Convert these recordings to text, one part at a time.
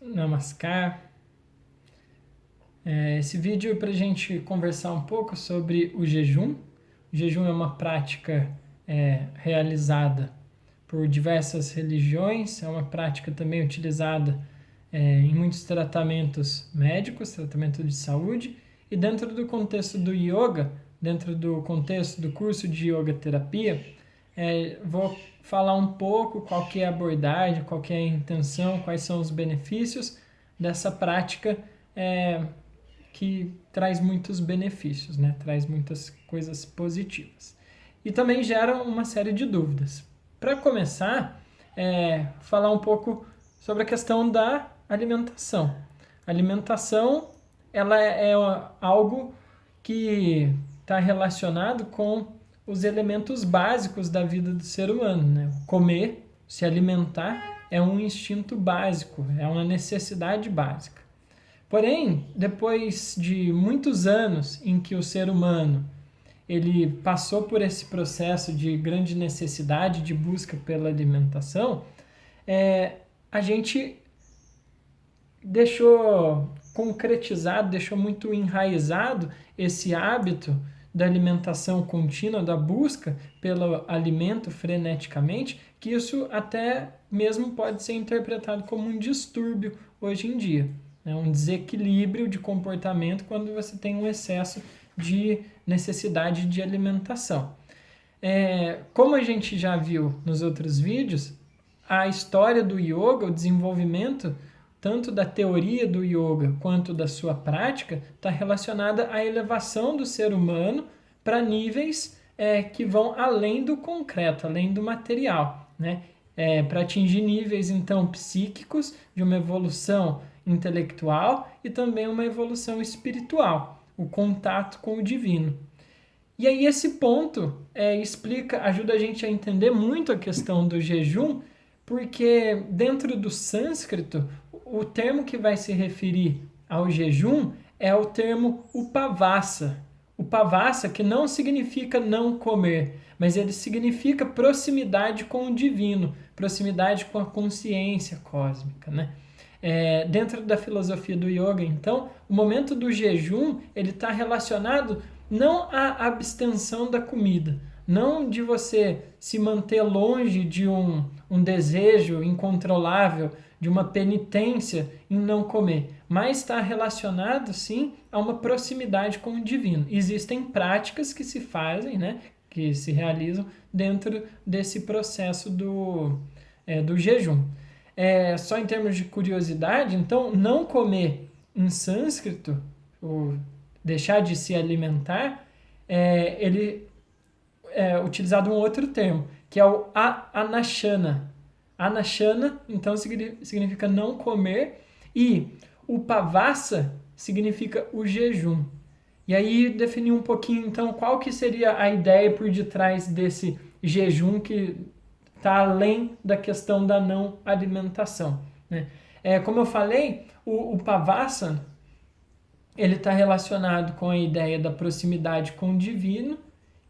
Namaskar. Esse vídeo é para a gente conversar um pouco sobre o jejum. O jejum é uma prática realizada por diversas religiões, é uma prática também utilizada em muitos tratamentos médicos, tratamento de saúde, e dentro do contexto do yoga, dentro do contexto do curso de yoga terapia, vou falar um pouco qual que é a abordagem, qual que é a intenção, quais são os benefícios dessa prática que traz muitos benefícios, né? Traz muitas coisas positivas. E também gera uma série de dúvidas. Para começar, falar um pouco sobre a questão da alimentação. A alimentação ela é algo que está relacionado com os elementos básicos da vida do ser humano, né? Comer, se alimentar, é um instinto básico, é uma necessidade básica. Porém, depois de muitos anos em que o ser humano ele passou por esse processo de grande necessidade de busca pela alimentação, a gente deixou concretizado, deixou muito enraizado esse hábito da alimentação contínua, da busca pelo alimento freneticamente, que isso até mesmo pode ser interpretado como um distúrbio hoje em dia. É um desequilíbrio de comportamento quando você tem um excesso de necessidade de alimentação. Como a gente já viu nos outros vídeos, a história do yoga, o desenvolvimento tanto da teoria do yoga quanto da sua prática está relacionada à elevação do ser humano para níveis que vão além do concreto, além do material, né? Para atingir níveis então psíquicos de uma evolução intelectual e também uma evolução espiritual, o contato com o divino. E aí esse ponto ajuda a gente a entender muito a questão do jejum, porque dentro do sânscrito, o termo que vai se referir ao jejum é o termo upavasa. Upavasa, que não significa não comer, mas ele significa proximidade com o divino, proximidade com a consciência cósmica, né? Dentro da filosofia do yoga, então, o momento do jejum ele está relacionado não à abstenção da comida, não de você se manter longe de um desejo incontrolável, de uma penitência em não comer, mas está relacionado, sim, a uma proximidade com o divino. Existem práticas que se fazem, né, que se realizam dentro desse processo do jejum. Só em termos de curiosidade, então, não comer em sânscrito, ou deixar de se alimentar, ele é utilizado um outro termo, que é o anashana. Anashana, então, significa não comer, e upavasa significa o jejum. E aí definir um pouquinho, então, qual que seria a ideia por detrás desse jejum que está além da questão da não alimentação, né? Como eu falei, o Pavasa ele está relacionado com a ideia da proximidade com o divino,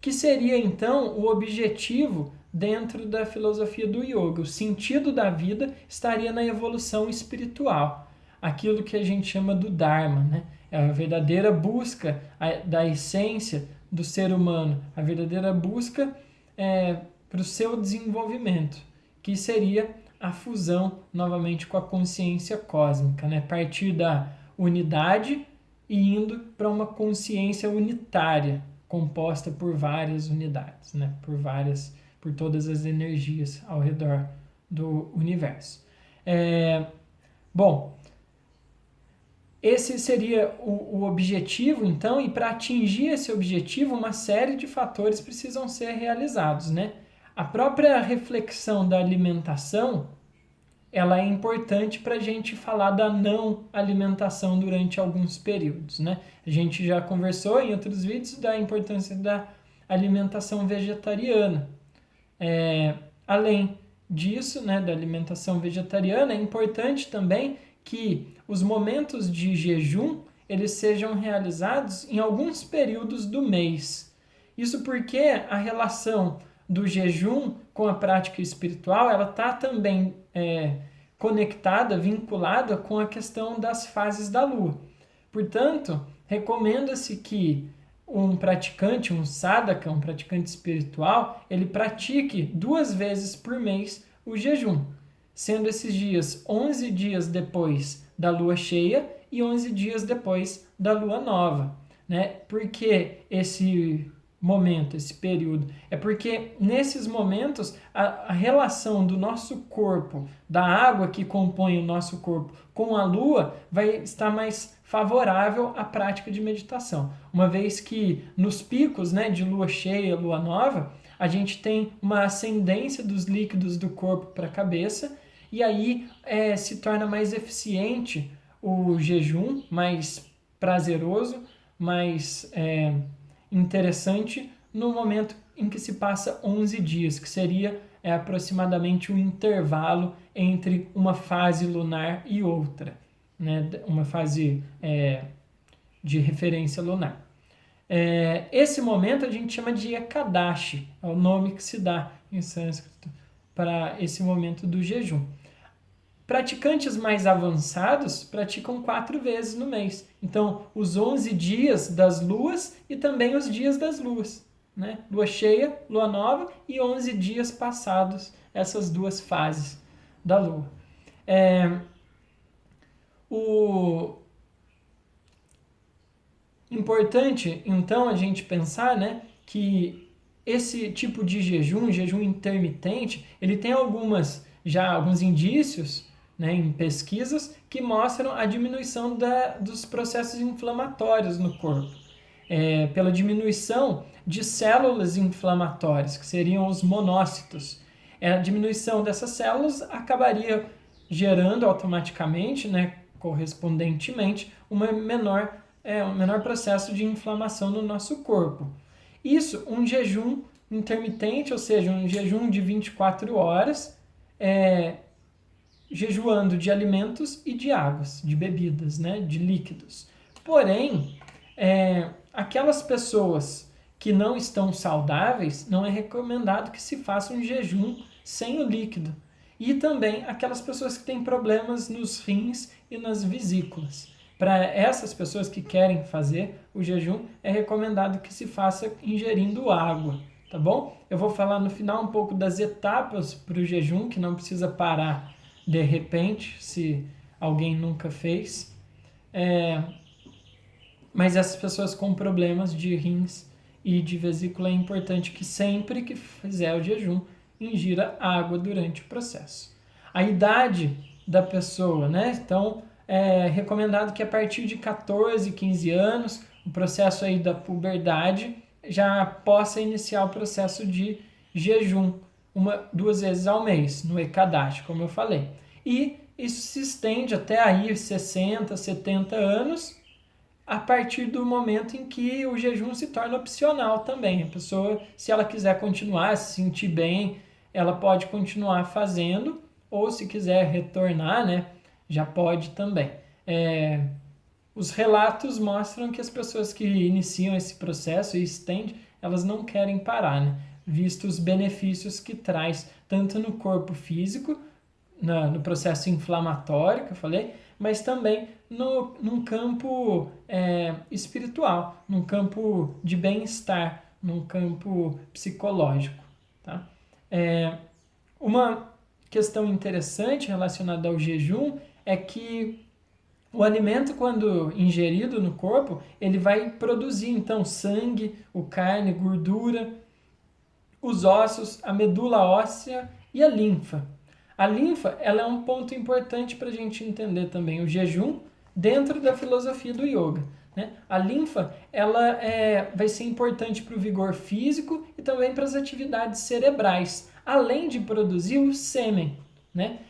que seria então o objetivo dentro da filosofia do yoga. O sentido da vida estaria na evolução espiritual, aquilo que a gente chama do Dharma, né? É a verdadeira busca da essência do ser humano, a verdadeira busca para o seu desenvolvimento, que seria a fusão novamente com a consciência cósmica, né? Partir da unidade e indo para uma consciência unitária, composta por várias unidades, né? Por todas as energias ao redor do universo. Bom, esse seria o objetivo, então, e para atingir esse objetivo, uma série de fatores precisam ser realizados, né? A própria reflexão da alimentação, ela é importante para a gente falar da não alimentação durante alguns períodos, né? A gente já conversou em outros vídeos da importância da alimentação vegetariana. Além disso, né, da alimentação vegetariana, é importante também que os momentos de jejum eles sejam realizados em alguns períodos do mês. Isso porque a relação do jejum com a prática espiritual ela está também conectada, vinculada com a questão das fases da Lua. Portanto, recomenda-se que um praticante, um sadhaka, um praticante espiritual, ele pratique 2 vezes por mês o jejum, sendo esses dias 11 dias depois da lua cheia e 11 dias depois da lua nova, né? Por que esse momento, esse período? É porque nesses momentos a relação do nosso corpo, da água que compõe o nosso corpo com a lua vai estar mais favorável à prática de meditação. Uma vez que nos picos, né, de lua cheia, lua nova, a gente tem uma ascendência dos líquidos do corpo para a cabeça e aí se torna mais eficiente o jejum, mais prazeroso, mais interessante no momento em que se passa 11 dias, que seria aproximadamente um intervalo entre uma fase lunar e outra, né? Uma fase de referência lunar. Esse momento a gente chama de Ekadashi, é o nome que se dá em sânscrito para esse momento do jejum. Praticantes mais avançados praticam 4 vezes no mês. Então, os 11 dias das luas e também os dias das luas, né? Lua cheia, lua nova e 11 dias passados, essas 2 fases da lua. O importante, então, a gente pensar, né, que esse tipo de jejum intermitente, ele tem alguns indícios, né, em pesquisas que mostram a diminuição dos processos inflamatórios no corpo, pela diminuição de células inflamatórias, que seriam os monócitos. A diminuição dessas células acabaria gerando automaticamente, né, correspondentemente, um menor processo de inflamação no nosso corpo. Isso, um jejum intermitente, ou seja, um jejum de 24 horas, jejuando de alimentos e de águas, de bebidas, né, de líquidos. Porém, aquelas pessoas que não estão saudáveis, não é recomendado que se faça um jejum sem o líquido. E também aquelas pessoas que têm problemas nos rins e nas vesículas. Para essas pessoas que querem fazer o jejum, é recomendado que se faça ingerindo água, tá bom? Eu vou falar no final um pouco das etapas para o jejum, que não precisa parar de repente, se alguém nunca fez. Mas essas pessoas com problemas de rins e de vesícula é importante que sempre que fizer o jejum, ingira água durante o processo. A idade da pessoa, né? Então, é recomendado que a partir de 14, 15 anos, o processo aí da puberdade, já possa iniciar o processo de jejum 2 vezes ao mês, no Ekadashi, como eu falei. E isso se estende até aí 60, 70 anos, a partir do momento em que o jejum se torna opcional também. A pessoa, se ela quiser continuar, se sentir bem, ela pode continuar fazendo, ou se quiser retornar, né, já pode também. Os relatos mostram que as pessoas que iniciam esse processo e estendem, elas não querem parar, né, visto os benefícios que traz, tanto no corpo físico, no processo inflamatório que eu falei, mas também num campo espiritual, num campo de bem-estar, num campo psicológico. Tá? Uma questão interessante relacionada ao jejum é que o alimento, quando ingerido no corpo, ele vai produzir, então, sangue, carne, gordura, os ossos, a medula óssea e a linfa. A linfa, ela é um ponto importante para a gente entender também o jejum dentro da filosofia do yoga, né? A linfa, ela vai ser importante para o vigor físico e também para as atividades cerebrais, além de produzir o sêmen, né?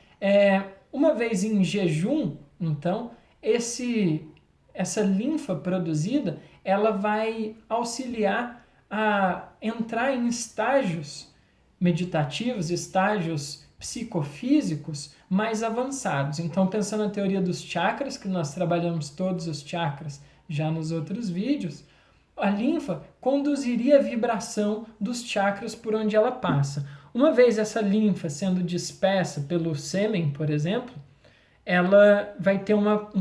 Uma vez em jejum, então, essa linfa produzida, ela vai auxiliar a entrar em estágios meditativos, estágios psicofísicos mais avançados. Então, pensando na teoria dos chakras, que nós trabalhamos todos os chakras já nos outros vídeos, a linfa conduziria a vibração dos chakras por onde ela passa. Uma vez essa linfa sendo dispersa pelo sêmen, por exemplo, ela vai ter um